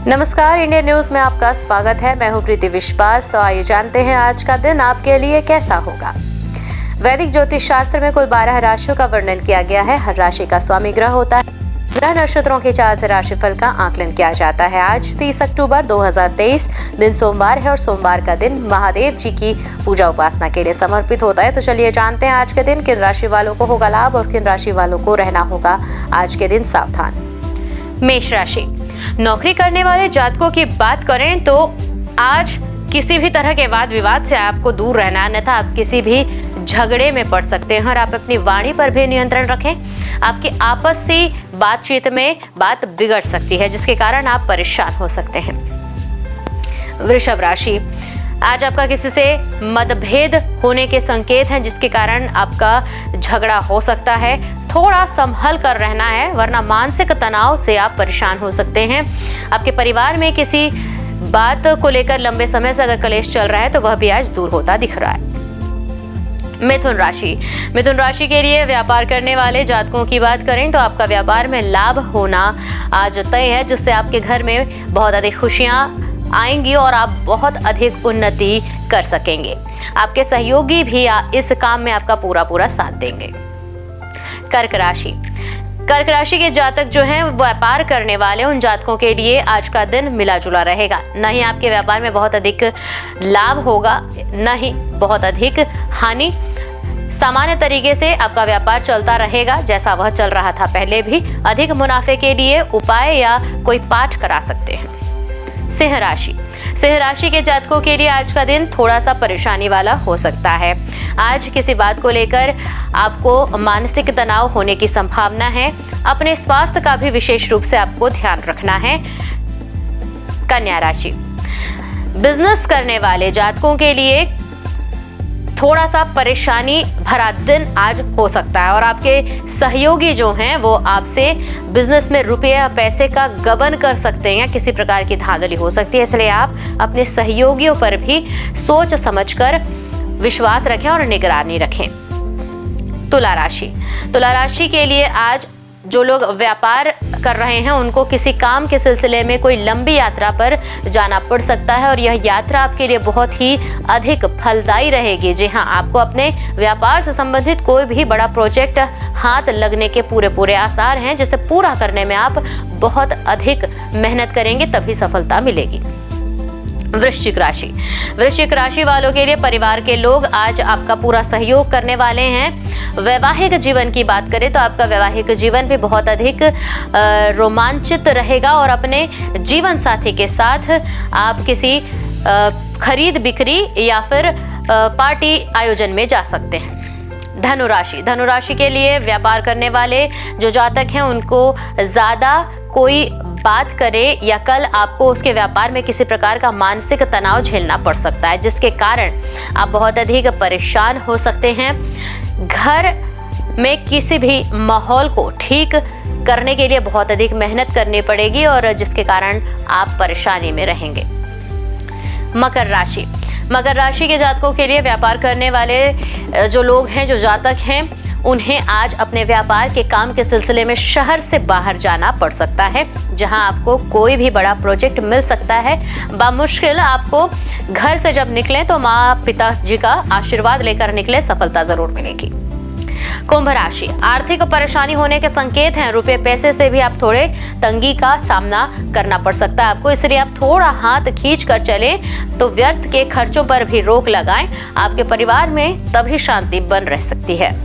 नमस्कार, India news में आपका स्वागत है। मैं हूं प्रीति विश्वास। तो आइए जानते हैं आज का दिन आपके लिए कैसा होगा। वैदिक ज्योतिष शास्त्र में कुल 12 राशियों का वर्णन किया गया है। हर राशि का स्वामी ग्रह होता है। ग्रह नक्षत्रों के चाल से राशिफल का आकलन किया जाता है। आज 30 अक्टूबर 2023 दिन सोमवार है और सोमवार का दिन महादेव जी की पूजा उपासना के लिए समर्पित होता है। तो चलिए जानते हैं आज के दिन किन राशि वालों को होगा लाभ और किन राशि वालों को रहना होगा आज के दिन सावधान। मेष राशि, नौकरी करने वाले जातकों की बात करें तो आज किसी भी तरह के वाद विवाद से आपको दूर रहना, अन्यथा आप किसी भी झगड़े में पड़ सकते हैं और आप अपनी वाणी पर भी नियंत्रण रखें। आपकी आपसी बातचीत में बात बिगड़ सकती है जिसके कारण आप परेशान हो सकते हैं। वृषभ राशि, आज आपका किसी से मतभेद होने के संकेत हैं जिसके कारण आपका झगड़ा हो सकता है। थोड़ा संभल कर रहना है वरना मानसिक तनाव से आप परेशान हो सकते हैं। आपके परिवार में किसी बात को लेकर लंबे समय से अगर कलेश चल रहा है तो वह भी आज दूर होता दिख रहा है। मिथुन राशि, मिथुन राशि के लिए व्यापार करने वाले जातकों की बात करें तो आपका व्यापार में लाभ होना आज तय है जिससे आपके घर में बहुत अधिक खुशियां आएंगी और आप बहुत अधिक उन्नति कर सकेंगे। आपके सहयोगी भी इस काम में आपका पूरा साथ देंगे। कर्क राशि, कर्क राशि के जातक जो हैं व्यापार करने वाले उन जातकों के लिए आज का दिन मिला जुला रहेगा। न ही आपके व्यापार में बहुत अधिक लाभ होगा न ही बहुत अधिक हानि। सामान्य तरीके से आपका व्यापार चलता रहेगा जैसा वह चल रहा था पहले भी। अधिक मुनाफे के लिए उपाय या कोई पाठ करा सकते हैं। सिंह राशि, सिंह राशि के जातकों के लिए आज का दिन थोड़ा सा परेशानी वाला हो सकता है। आज किसी बात को लेकर आपको मानसिक तनाव होने की संभावना है। अपने स्वास्थ्य का भी विशेष रूप से आपको ध्यान रखना है। कन्या राशि, बिजनेस करने वाले जातकों के लिए थोड़ा सा परेशानी भरा दिन आज हो सकता है और आपके सहयोगी जो हैं वो आपसे बिजनेस में रुपये या पैसे का गबन कर सकते हैं या किसी प्रकार की धांधली हो सकती है। इसलिए आप अपने सहयोगियों पर भी सोच समझकर विश्वास रखें और निगरानी रखें। तुला राशि, तुला राशि के लिए आज जो लोग व्यापार कर रहे हैं उनको किसी काम के सिलसिले में कोई लंबी यात्रा पर जाना पड़ सकता है और यह यात्रा आपके लिए बहुत ही अधिक फलदायी रहेगी। जी हाँ, आपको अपने व्यापार से संबंधित कोई भी बड़ा प्रोजेक्ट हाथ लगने के पूरे आसार हैं जिसे पूरा करने में आप बहुत अधिक मेहनत करेंगे तभी सफलता मिलेगी। वृश्चिक राशि, वृश्चिक राशि वालों के लिए परिवार के लोग आज आपका पूरा सहयोग करने वाले हैं। वैवाहिक जीवन की बात करें तो आपका वैवाहिक जीवन भी बहुत अधिक रोमांचित रहेगा और अपने जीवन साथी के साथ आप किसी खरीद बिक्री या फिर पार्टी आयोजन में जा सकते हैं। धनुराशि, धनुराशि के लिए व्यापार करने वाले जो जातक हैं उनको ज्यादा कोई बात करे या कल आपको उसके व्यापार में किसी प्रकार का मानसिक तनाव झेलना पड़ सकता है जिसके कारण आप बहुत अधिक परेशान हो सकते हैं। घर में किसी भी माहौल को ठीक करने के लिए बहुत अधिक मेहनत करनी पड़ेगी और जिसके कारण आप परेशानी में रहेंगे। मकर राशि, मकर राशि के जातकों के लिए व्यापार करने वाले जो लोग हैं, जो जातक हैं, उन्हें आज अपने व्यापार के काम के सिलसिले में शहर से बाहर जाना पड़ सकता है जहां आपको कोई भी बड़ा प्रोजेक्ट मिल सकता है। बामुश्किल आपको घर से जब निकलें तो माँ पिता जी का आशीर्वाद लेकर निकले, सफलता जरूर मिलेगी। कुंभ राशि, आर्थिक परेशानी होने के संकेत हैं। रुपए पैसे से भी आप थोड़े तंगी का सामना करना पड़ सकता है आपको, इसलिए आप थोड़ा हाथ खींच कर चलें तो व्यर्थ के खर्चों पर भी रोक लगाएं। आपके परिवार में तभी शांति बन रह सकती है।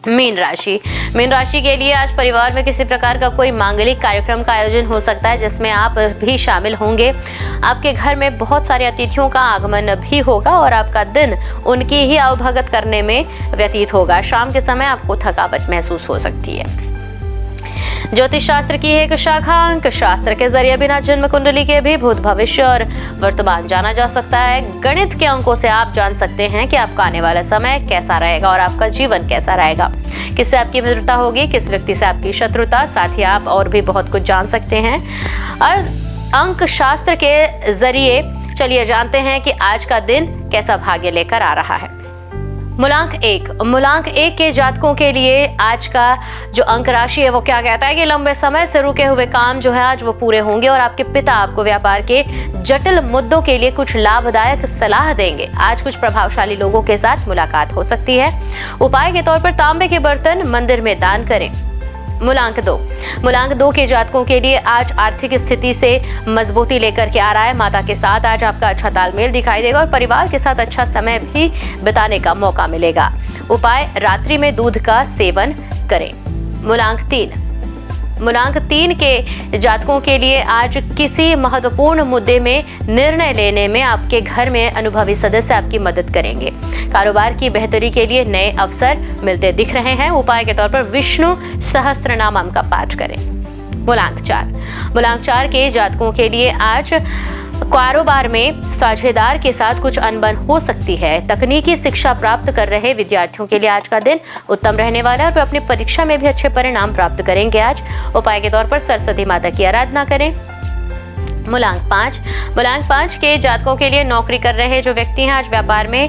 मीन राशि, मीन राशि के लिए आज परिवार में किसी प्रकार का कोई मांगलिक कार्यक्रम का आयोजन हो सकता है जिसमें आप भी शामिल होंगे। आपके घर में बहुत सारे अतिथियों का आगमन भी होगा और आपका दिन उनकी ही आवभगत करने में व्यतीत होगा। शाम के समय आपको थकावट महसूस हो सकती है। ज्योतिष शास्त्र की एक शाखा अंक शास्त्र के जरिए बिना जन्म कुंडली के भी भूत भविष्य और वर्तमान जाना जा सकता है। गणित के अंकों से आप जान सकते हैं कि आपका आने वाला समय कैसा रहेगा और आपका जीवन कैसा रहेगा, किससे आपकी मित्रता होगी, किस व्यक्ति से आपकी शत्रुता। साथ ही आप और भी बहुत कुछ जान सकते हैं। और अंक शास्त्र के जरिए चलिए जानते हैं कि आज का दिन कैसा भाग्य लेकर आ रहा है। मूलांक एक के जातकों के लिए आज का जो अंक राशि है वो क्या कहता है कि लंबे समय से रुके हुए काम जो है आज वो पूरे होंगे और आपके पिता आपको व्यापार के जटिल मुद्दों के लिए कुछ लाभदायक सलाह देंगे। आज कुछ प्रभावशाली लोगों के साथ मुलाकात हो सकती है। उपाय के तौर पर तांबे के बर्तन मंदिर में दान करें। मूलांक दो के जातकों के लिए आज आर्थिक स्थिति से मजबूती लेकर के आ रहा है। माता के साथ आज आपका अच्छा तालमेल दिखाई देगा और परिवार के साथ अच्छा समय भी बिताने का मौका मिलेगा। उपाय रात्रि में दूध का सेवन करें। मूलांक 3 के जातकों के लिए आज किसी महत्वपूर्ण मुद्दे में निर्णय लेने में आपके घर में अनुभवी सदस्य आपकी मदद करेंगे। कारोबार की बेहतरी के लिए नए अवसर मिलते दिख रहे हैं। उपाय के तौर पर विष्णु सहस्त्रनामम का पाठ करें। मूलांक 4 के जातकों के लिए आज कारोबार में साझेदार के साथ कुछ अनबन हो सकती है। तकनीकी शिक्षा प्राप्त कर रहे विद्यार्थियों के लिए आज का दिन उत्तम रहने वाला है और वे अपनी परीक्षा में भी अच्छे परिणाम प्राप्त करेंगे। आज उपाय के तौर पर सरस्वती माता की आराधना करें। मूलांक 5 के जातकों के लिए नौकरी कर रहे जो व्यक्ति हैं आज व्यापार में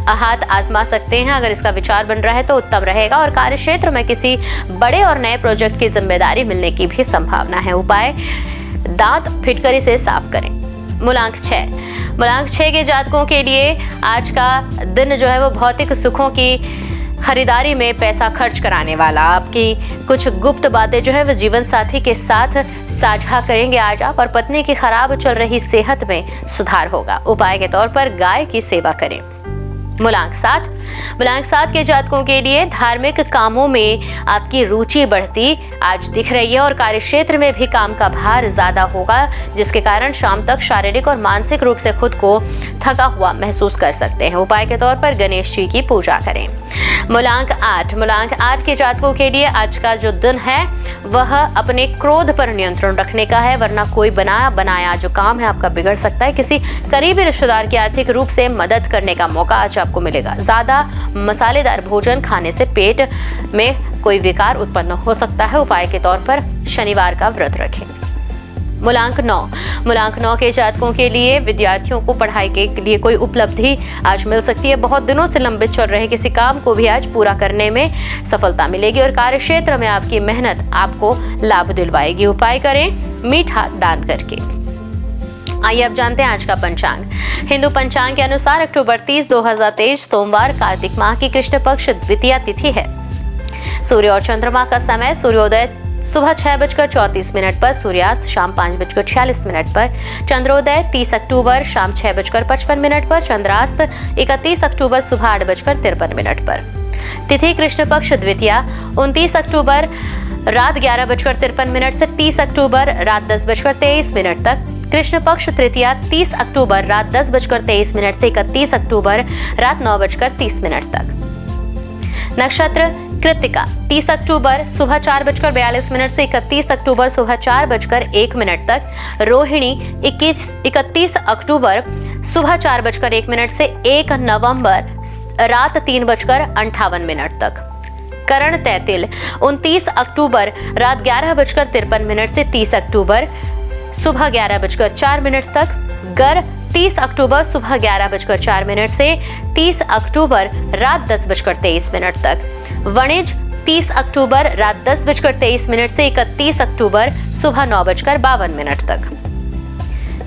हाथ आजमा सकते हैं। अगर इसका विचार बन रहा है तो उत्तम रहेगा और कार्य क्षेत्र में किसी बड़े और नए प्रोजेक्ट की जिम्मेदारी मिलने की भी संभावना है। उपाय दांत फिटकरी से साफ करें। मूलांक 6 के जातकों के लिए आज का दिन जो है वो भौतिक सुखों की खरीदारी में पैसा खर्च कराने वाला। आपकी कुछ गुप्त बातें जो है वो जीवन साथी के साथ साझा करेंगे आज आप और पत्नी की खराब चल रही सेहत में सुधार होगा। उपाय के तौर पर गाय की सेवा करें। मूलांक 7 के जातकों के लिए धार्मिक कामों में आपकी रुचि बढ़ती आज दिख रही है और कार्य क्षेत्र में भी काम का भार ज्यादा होगा, जिसके कारण शाम तक शारीरिक और मानसिक रूप से खुद को थका हुआ महसूस कर सकते हैं। उपाय के तौर पर गणेश जी की पूजा करें। मूलांक 8 के जातकों के लिए आज का जो दिन है वह अपने क्रोध पर नियंत्रण रखने का है, वरना कोई बनाया जो काम है आपका बिगड़ सकता है। किसी करीबी रिश्तेदार की आर्थिक रूप से मदद करने का मौका आज आपको मिलेगा। ज्यादा मसालेदार भोजन खाने से पेट में कोई विकार उत्पन्न हो सकता है। उपाय के तौर पर शनिवार का व्रत रखें। मूलांक 9 के जातकों के लिए विद्यार्थियों को पढ़ाई के लिए कोई उपलब्धि आज मिल सकती है। बहुत दिनों से लंबित चल रहे किसी काम को भी आज पूरा करने में सफलता मिलेगी और कार्य क्षेत्र में आपकी मेहनत आपको लाभ दिलवाएगी। उपाय करें मीठा दान करके। आइए अब जानते हैं आज का पंचांग। हिंदू पंचांग के अनुसार अक्टूबर 30, 2023 सोमवार कार्तिक माह की कृष्ण पक्ष द्वितीया तिथि है। सूर्य और चंद्रमा का समय सूर्योदय सुबह 6:34 पर, सूर्यास्त शाम 5:46 पर, चंद्रोदय 30 अक्टूबर शाम 6:55 पर, चंद्रास्त 31 अक्टूबर सुबह 8:53 पर। तिथि कृष्ण पक्ष द्वितीया 29 अक्टूबर रात 11:53 से 30 अक्टूबर रात 10:23 तक। कृष्ण पक्ष तृतीया 30 अक्टूबर रात 10:23 से 31 अक्टूबर रात 9:30 तक। नक्षत्र कृत्तिका 30 अक्टूबर सुबह 4:42 से 31 अक्टूबर सुबह 4:01 तक। रोहिणी 31 अक्टूबर सुबह 4:01 से 1 नवंबर रात 3:58 तक। करण तैतिल 29 अक्टूबर रात 11:53 से 30 अक्टूबर सुबह 11:04 तक। गर 30 अक्टूबर सुबह 11:04 से 30 अक्टूबर रात 10:23 तक। वणिज 30 अक्टूबर रात 10:23 से 31 अक्टूबर सुबह 9:52 तक।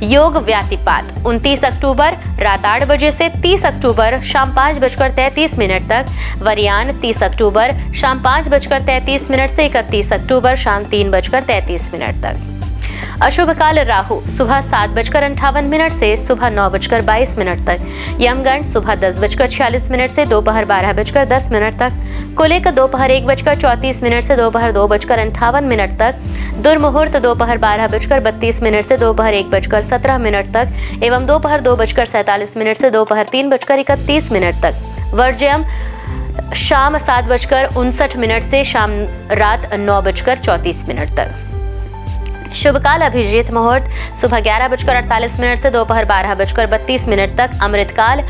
योग व्यातिपात 29 अक्टूबर रात 8 बजे से 30 अक्टूबर शाम 5:33 तक। वरियान 30 अक्टूबर शाम 5:33 से 31 अक्टूबर शाम 3:33 तक। अशुभ काल राहु सुबह 7:58 से सुबह 9:22 तक। यमगंड सुबह 10:46 से दोपहर 12:10 तक। कुलिक दोपहर 1:34 से दोपहर 2:58 तक। दुर्मुहूर्त दोपहर 12:32 से दोपहर 1:17 तक एवं दोपहर 2:47 से दोपहर 3:31 तक। वर्ज्यम शाम 7:59 से शाम रात 9:34 तक। शुभ काल अभिजीत मुहूर्त सुबह 11:48 से दोपहर 12:32 तक। अमृत काल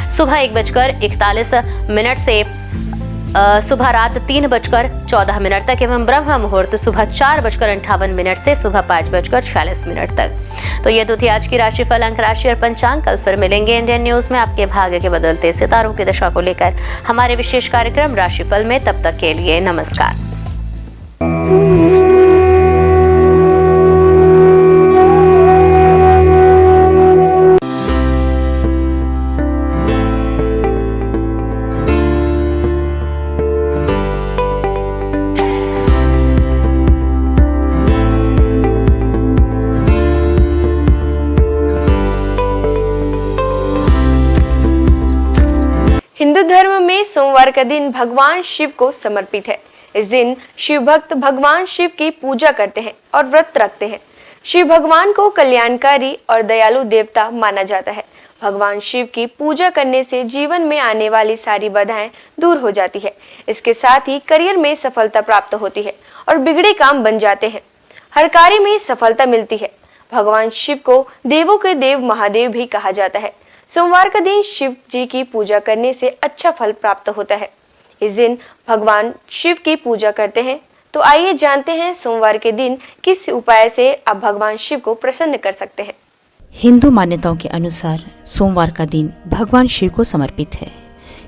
सुबह 1:41 से सुबह रात 3:14 तक एवं ब्रह्म मुहूर्त सुबह 4:58 से सुबह 5:46 तक। तो ये तो थी आज की राशिफल, अंक राशि और पंचांग। कल फिर मिलेंगे इंडियन न्यूज में आपके भाग्य के बदलते सितारों की दशा को लेकर हमारे विशेष कार्यक्रम राशिफल में। तब तक के लिए नमस्कार। हिंदू धर्म में सोमवार का दिन भगवान शिव को समर्पित है। इस दिन शिव भक्त भगवान शिव की पूजा करते हैं और व्रत रखते हैं। शिव भगवान को कल्याणकारी और दयालु देवता माना जाता है। भगवान शिव की पूजा करने से जीवन में आने वाली सारी बाधाएं दूर हो जाती है। इसके साथ ही करियर में सफलता प्राप्त होती है और बिगड़े काम बन जाते हैं। हर कार्य में सफलता मिलती है। भगवान शिव को देवों के देव महादेव भी कहा जाता है। सोमवार का दिन शिव जी की पूजा करने से अच्छा फल प्राप्त होता है। इस दिन भगवान शिव की पूजा करते हैं। तो आइए जानते हैं सोमवार के दिन किस उपाय से आप भगवान शिव को प्रसन्न कर सकते हैं। हिंदू मान्यताओं के अनुसार सोमवार का दिन भगवान शिव को समर्पित है।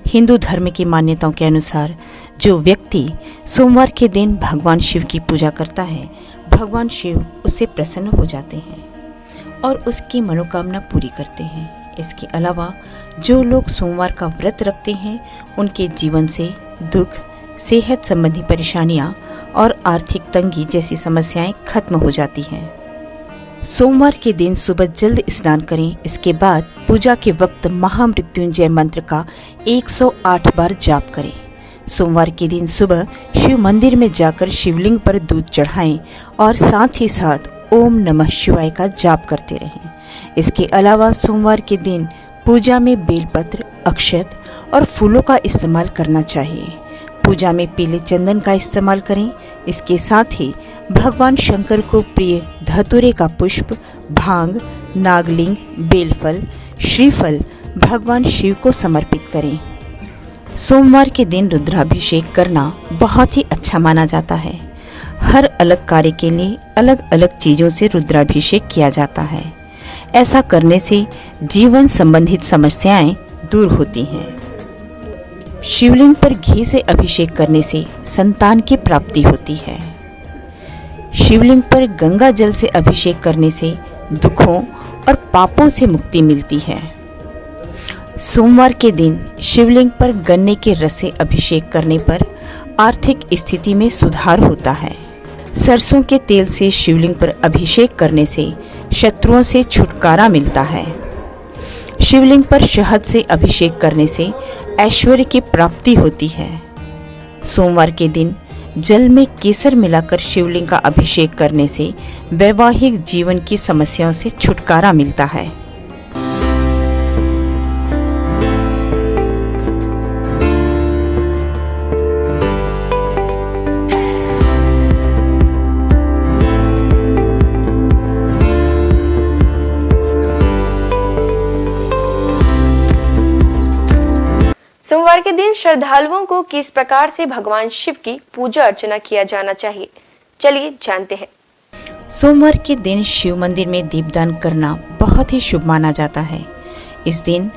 हिंदू धर्म की मान्यताओं के अनुसार जो व्यक्ति सोमवार के दिन भगवान शिव की पूजा करता है, भगवान शिव उससे प्रसन्न हो जाते हैं और उसकी मनोकामना पूरी करते हैं। इसके अलावा जो लोग सोमवार का व्रत रखते हैं, उनके जीवन से दुख, सेहत संबंधी परेशानियां और आर्थिक तंगी जैसी समस्याएं खत्म हो जाती हैं। सोमवार के दिन सुबह जल्द स्नान करें। इसके बाद पूजा के वक्त महामृत्युंजय मंत्र का 108 बार जाप करें। सोमवार के दिन सुबह शिव मंदिर में जाकर शिवलिंग पर दूध चढ़ाएं और साथ ही साथ ओम नमः शिवाय का जाप करते रहें। इसके अलावा सोमवार के दिन पूजा में बेलपत्र, अक्षत और फूलों का इस्तेमाल करना चाहिए। पूजा में पीले चंदन का इस्तेमाल करें। इसके साथ ही भगवान शंकर को प्रिय धतूरे का पुष्प, भांग, नागलिंग, बेलफल, श्रीफल भगवान शिव को समर्पित करें। सोमवार के दिन रुद्राभिषेक करना बहुत ही अच्छा माना जाता है। हर अलग कार्य के लिए अलग अलग चीजों से रुद्राभिषेक किया जाता है। ऐसा करने से जीवन संबंधित समस्याएं दूर होती हैं। शिवलिंग पर घी से अभिषेक करने से संतान की प्राप्ति होती है। शिवलिंग पर गंगा जल से अभिषेक करने से दुखों और पापों से मुक्ति मिलती है। सोमवार के दिन शिवलिंग पर गन्ने के रस से अभिषेक करने पर आर्थिक स्थिति में सुधार होता है। सरसों के तेल से शिवलिंग पर अभिषेक करने से शत्रुओं से छुटकारा मिलता है। शिवलिंग पर शहद से अभिषेक करने से ऐश्वर्य की प्राप्ति होती है। सोमवार के दिन जल में केसर मिलाकर शिवलिंग का अभिषेक करने से वैवाहिक जीवन की समस्याओं से छुटकारा मिलता है। सोमवार के दिन श्रद्धालुओं को किस प्रकार से भगवान शिव की पूजा अर्चना किया जाना चाहिए, चलिए जानते हैं। सोमवार के दिन शिव मंदिर में दीपदान करना बहुत ही शुभ माना जाता है। इस दिन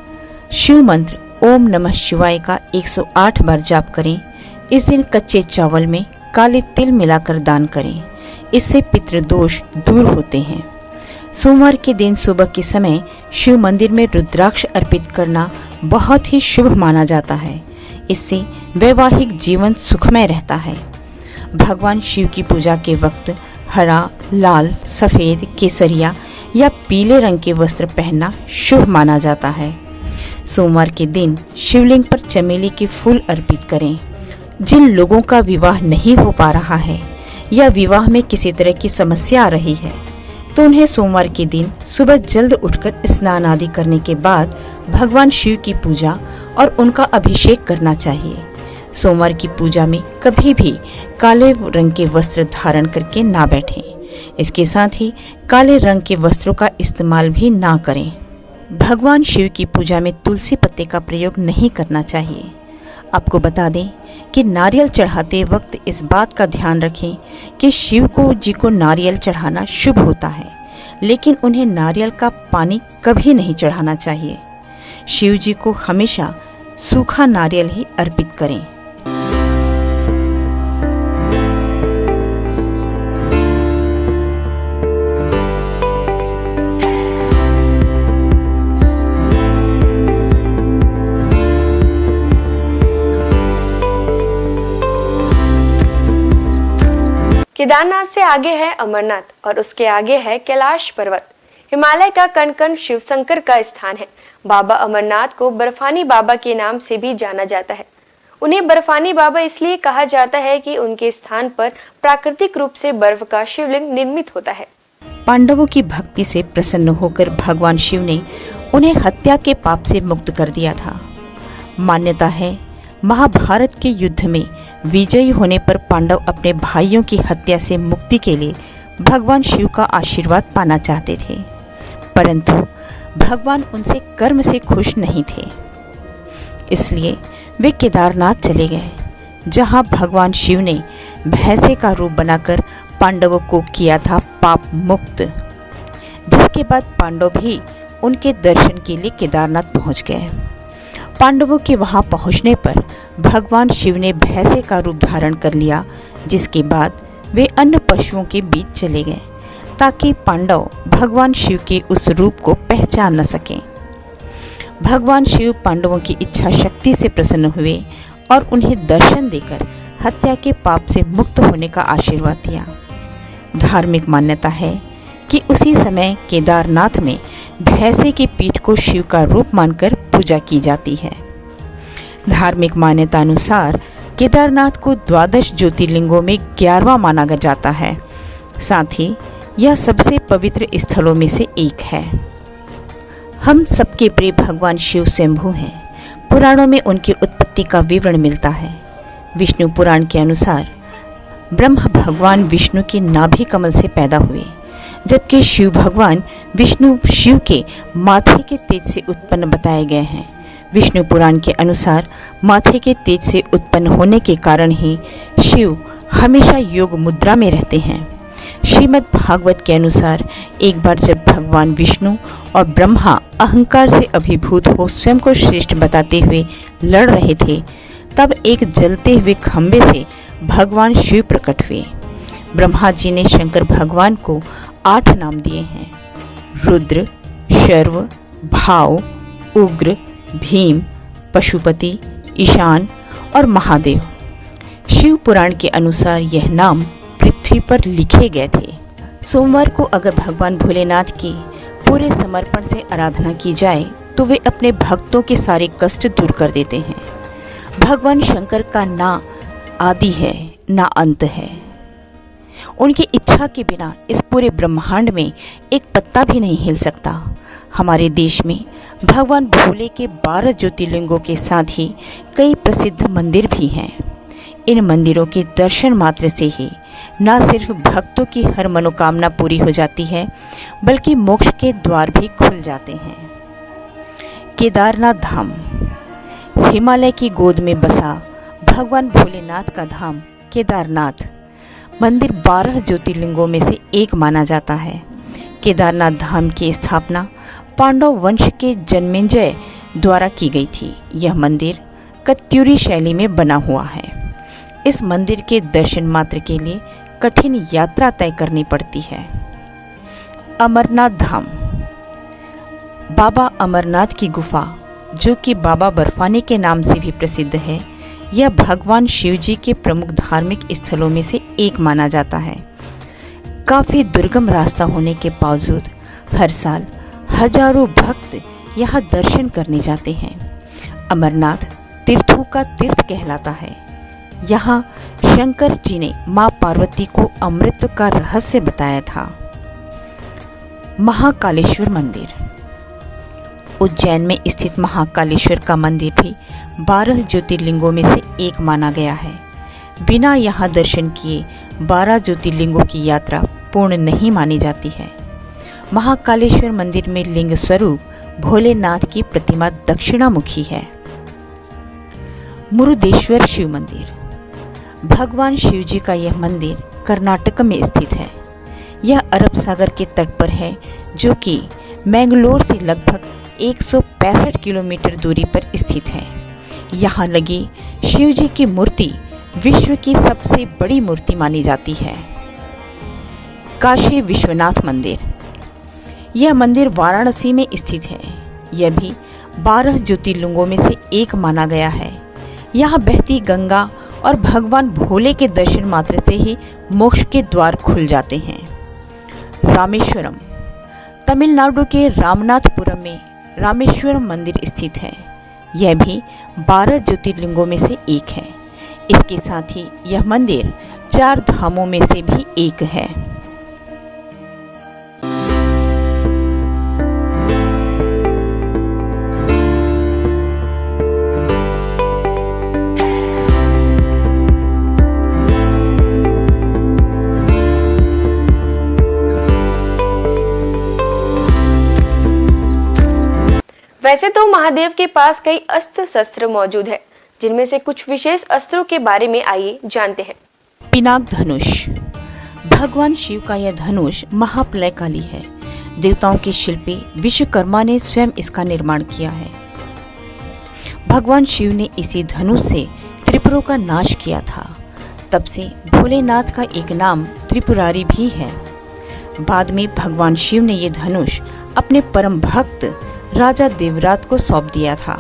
शिव मंत्र ओम नमः शिवाय का 108 बार जाप करें। इस दिन कच्चे चावल में काले तिल मिलाकर दान करें। इससे पितृदोष दूर होते हैं। सोमवार के दिन सुबह के समय शिव मंदिर में रुद्राक्ष अर्पित करना बहुत ही शुभ माना जाता है। इससे वैवाहिक जीवन सुखमय रहता है। भगवान शिव की पूजा के वक्त हरा, लाल, सफ़ेद, केसरिया या पीले रंग के वस्त्र पहनना शुभ माना जाता है। सोमवार के दिन शिवलिंग पर चमेली के फूल अर्पित करें। जिन लोगों का विवाह नहीं हो पा रहा है या विवाह में किसी तरह की समस्या आ रही है, तो उन्हें सोमवार के दिन सुबह जल्द उठकर स्नान आदि करने के बाद भगवान शिव की पूजा और उनका अभिषेक करना चाहिए। सोमवार की पूजा में कभी भी काले रंग के वस्त्र धारण करके ना बैठें। इसके साथ ही काले रंग के वस्त्रों का इस्तेमाल भी ना करें। भगवान शिव की पूजा में तुलसी पत्ते का प्रयोग नहीं करना चाहिए। आपको बता दें कि नारियल चढ़ाते वक्त इस बात का ध्यान रखें कि शिव जी को नारियल चढ़ाना शुभ होता है, लेकिन उन्हें नारियल का पानी कभी नहीं चढ़ाना चाहिए। शिव जी को हमेशा सूखा नारियल ही अर्पित करें। केदारनाथ से आगे है अमरनाथ और उसके आगे है कैलाश पर्वत। हिमालय का कण कण शिव शंकर का स्थान है। बाबा अमरनाथ को बर्फानी बाबा के नाम से भी जाना जाता है। उन्हें बर्फानी बाबा इसलिए कहा जाता है कि उनके स्थान पर प्राकृतिक रूप से बर्फ का शिवलिंग निर्मित होता है। पांडवों की भक्ति से प्रसन्न होकर भगवान शिव ने उन्हें हत्या के पाप से मुक्त कर दिया था। मान्यता है महाभारत के युद्ध में विजयी होने पर पांडव अपने भाइयों की हत्या से मुक्ति के लिए भगवान शिव का आशीर्वाद पाना चाहते थे, परंतु भगवान उनसे कर्म से खुश नहीं थे। इसलिए वे केदारनाथ चले गए, जहां भगवान शिव ने भैंसे का रूप बनाकर पांडवों को किया था पाप मुक्त। जिसके बाद पांडव भी उनके दर्शन के लिए केदारनाथ पहुंच गए। पांडवों के वहां पहुंचने पर भगवान शिव ने भैंसे का रूप धारण कर लिया, जिसके बाद वे अन्य पशुओं के बीच चले गए ताकि पांडव भगवान शिव के उस रूप को पहचान न सकें। भगवान शिव पांडवों की इच्छा शक्ति से प्रसन्न हुए और उन्हें दर्शन देकर हत्या के पाप से मुक्त होने का आशीर्वाद दिया। धार्मिक मान्यता है कि उसी समय केदारनाथ में भैंसे की पीठ को शिव का रूप मानकर पूजा की जाती है। धार्मिक मान्यता अनुसार केदारनाथ को 12 ज्योतिर्लिंगों में 11वां माना जाता है। साथ ही यह सबसे पवित्र स्थलों में से एक है। हम सबके प्रिय भगवान शिव स्वयंभू हैं। पुराणों में उनकी उत्पत्ति का विवरण मिलता है। विष्णु पुराण के अनुसार ब्रह्मा भगवान विष्णु के नाभि कमल से पैदा हुए, जबकि शिव भगवान विष्णु शिव के माथे के तेज से उत्पन्न बताए गए हैं। विष्णु पुराण के अनुसार माथे के तेज से उत्पन्न होने के कारण ही शिव हमेशा योग मुद्रा में रहते हैं। श्रीमद् भागवत के अनुसार एक बार जब भगवान विष्णु और ब्रह्मा अहंकार से अभिभूत हो स्वयं को श्रेष्ठ बताते हुए लड़ रहे थे, तब एक जलते हुए खंभे से भगवान शिव प्रकट हुए। ब्रह्मा जी ने शंकर भगवान को 8 नाम दिए हैं: रुद्र, शर्व, भाव, उग्र, भीम, पशुपति, ईशान और महादेव। शिव पुराण के अनुसार यह नाम पृथ्वी पर लिखे गए थे। सोमवार को अगर भगवान भोलेनाथ की पूरे समर्पण से आराधना की जाए तो वे अपने भक्तों के सारे कष्ट दूर कर देते हैं। भगवान शंकर का ना आदि है ना अंत है। उनकी इच्छा के बिना इस पूरे ब्रह्मांड में एक पत्ता भी नहीं हिल सकता। हमारे देश में भगवान भोले के 12 ज्योतिर्लिंगों के साथ ही कई प्रसिद्ध मंदिर भी हैं। इन मंदिरों के दर्शन मात्र से ही न सिर्फ भक्तों की हर मनोकामना पूरी हो जाती है, बल्कि मोक्ष के द्वार भी खुल जाते हैं। केदारनाथ धाम हिमालय की गोद में बसा भगवान भोलेनाथ का धाम केदारनाथ मंदिर 12 ज्योतिर्लिंगों में से एक माना जाता है। केदारनाथ धाम की स्थापना पांडव वंश के जन्मेजय द्वारा की गई थी। यह मंदिर कत्यूरी शैली में बना हुआ है। इस मंदिर के दर्शन मात्र के लिए कठिन यात्रा तय करनी पड़ती है। अमरनाथ धाम बाबा अमरनाथ की गुफा, जो कि बाबा बर्फानी के नाम से भी प्रसिद्ध है, यह भगवान शिव जी के प्रमुख धार्मिक स्थलों में से एक माना जाता है। काफ़ी दुर्गम रास्ता होने के बावजूद हर साल हजारों भक्त यहाँ दर्शन करने जाते हैं। अमरनाथ तीर्थों का तीर्थ कहलाता है। यहाँ शंकर जी ने माँ पार्वती को अमृत का रहस्य बताया था। महाकालेश्वर मंदिर उज्जैन में स्थित महाकालेश्वर का मंदिर भी 12 ज्योतिर्लिंगों में से एक माना गया है। बिना यहाँ दर्शन किए 12 ज्योतिर्लिंगों की यात्रा पूर्ण नहीं मानी जाती है। महाकालेश्वर मंदिर में लिंग स्वरूप भोलेनाथ की प्रतिमा दक्षिणामुखी है। मुरुदेश्वर शिव मंदिर भगवान शिव जी का यह मंदिर कर्नाटक में स्थित है। यह अरब सागर के तट पर है, जो कि मैंगलोर से लगभग 165 किलोमीटर दूरी पर स्थित है। यहाँ लगी शिव जी की मूर्ति विश्व की सबसे बड़ी मूर्ति मानी जाती है। काशी विश्वनाथ मंदिर। यह मंदिर वाराणसी में स्थित है। यह भी 12 ज्योतिर्लिंगों में से एक माना गया है। यहाँ बहती गंगा और भगवान भोले के दर्शन मात्र से ही मोक्ष के द्वार खुल जाते हैं। रामेश्वरम। तमिलनाडु के रामनाथपुरम में रामेश्वरम मंदिर स्थित है। यह भी 12 ज्योतिर्लिंगों में से एक है। इसके साथ ही यह मंदिर 4 धामों में से भी एक है। वैसे तो महादेव के पास कई अस्त्र शस्त्र मौजूद है, जिनमें से कुछ विशेष अस्त्रों के बारे में आइए जानते हैं। पिनाक धनुष। भगवान शिव का यह धनुष महाप्रलयकाली है। देवताओं के शिल्पी विश्वकर्मा ने स्वयं इसका निर्माण किया है। भगवान शिव ने इसी धनुष से त्रिपुरों का नाश किया था। तब से भोलेनाथ का एक नाम त्रिपुरारी भी है। बाद में भगवान शिव ने यह धनुष अपने परम भक्त राजा देवरात को सौंप दिया था।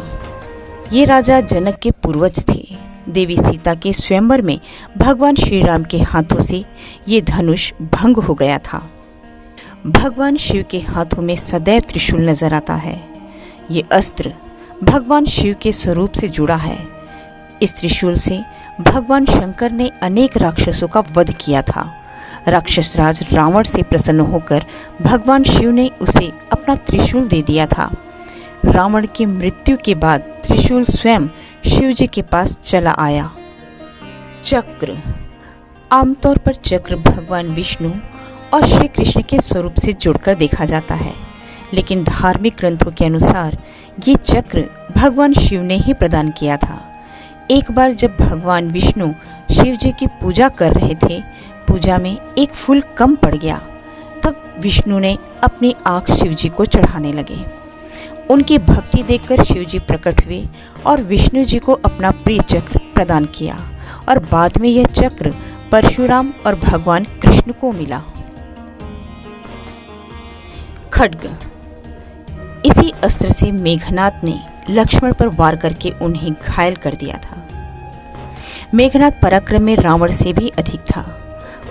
ये राजा जनक के पूर्वज थे। देवी सीता के स्वयंवर में भगवान श्री राम के हाथों से ये धनुष भंग हो गया था। भगवान शिव के हाथों में सदैव त्रिशूल नजर आता है। ये अस्त्र भगवान शिव के स्वरूप से जुड़ा है। इस त्रिशूल से भगवान शंकर ने अनेक राक्षसों का वध किया था। राक्षस राज रावण से प्रसन्न होकर भगवान शिव ने उसे अपना त्रिशूल दे दिया था। रावण की मृत्यु के बाद त्रिशूल स्वयं शिव जी के पास चला आया। चक्र। आमतौर पर चक्र भगवान विष्णु और श्री कृष्ण के स्वरूप से जुड़कर देखा जाता है, लेकिन धार्मिक ग्रंथों के अनुसार ये चक्र भगवान शिव ने ही प्रदान किया था। एक बार जब भगवान विष्णु शिव जी की पूजा कर रहे थे, पूजा में एक फूल कम पड़ गया। तब विष्णु ने अपनी आंख शिव जी को चढ़ाने लगे। उनकी भक्ति देखकर शिव जी प्रकट हुए और विष्णु जी को अपना प्रिय चक्र प्रदान किया, और बाद में यह चक्र परशुराम और भगवान कृष्ण को मिला। खड्ग। इसी अस्त्र से मेघनाद ने लक्ष्मण पर वार करके उन्हें घायल कर दिया था। मेघनाद पराक्रम में रावण से भी अधिक था।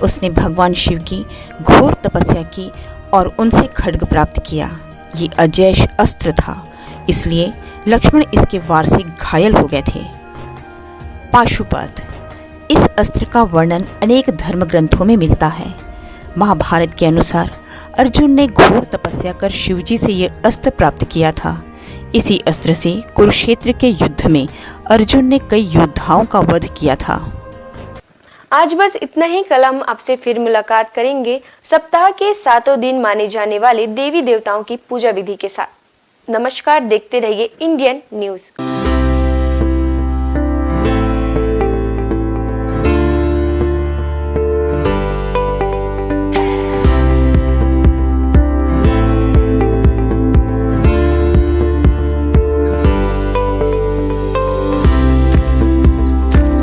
उसने भगवान शिव की घोर तपस्या की और उनसे खड्ग प्राप्त किया। ये अजैश अस्त्र था, इसलिए लक्ष्मण इसके वार से घायल हो गए थे। पाशुपत। इस अस्त्र का वर्णन अनेक धर्म ग्रंथों में मिलता है। महाभारत के अनुसार अर्जुन ने घोर तपस्या कर शिवजी से यह अस्त्र प्राप्त किया था। इसी अस्त्र से कुरुक्षेत्र के युद्ध में अर्जुन ने कई योद्धाओं का वध किया था। आज बस इतना ही। कल हम आपसे फिर मुलाकात करेंगे सप्ताह के 7 दिन माने जाने वाले देवी देवताओं की पूजा विधि के साथ। नमस्कार, देखते रहिए इंडियन न्यूज।